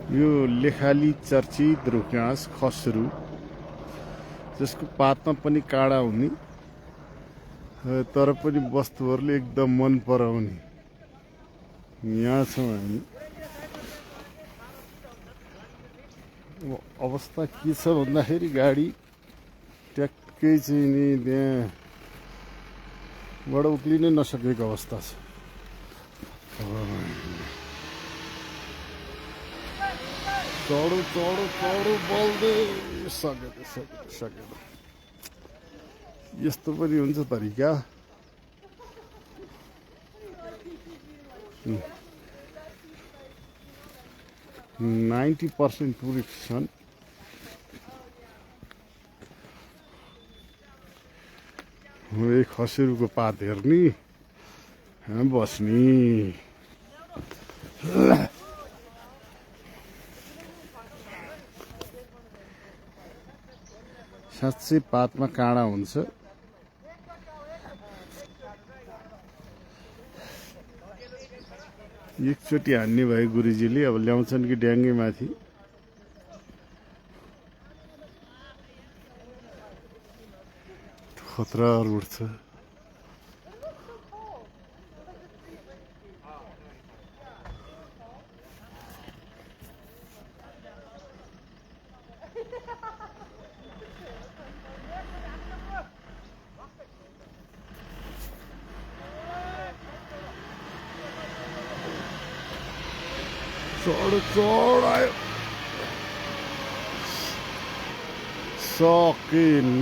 यो लेखाली चर्चित रुखघाँस खस्रो जसको पातमा पनि काँडा हुने तर पनि वस्तुहरूले एकदम मन पराउने। यहाँ छौँ हामी। अवस्था के छ भन्दाखेरि गाडी ट्याक्कै चाहिँ नि त्यहाँबाट उक्लिनै नसकेको अवस्था छ। चढो चढो चढो बल्दै सकेन। यस्तो पनि हुन्छ तरिका। 90% टुरिस्ट छन्। यो खसेरुको पात हेर्ने बस्ने। साँच्चै पातमा काँडा हुन्छ। एकचोटि हान्ने भए गुरुजीले अब ल्याउँछन् कि ड्याङ्गे माथि। खतरा रोड छ। चढ आयो सकिन्न।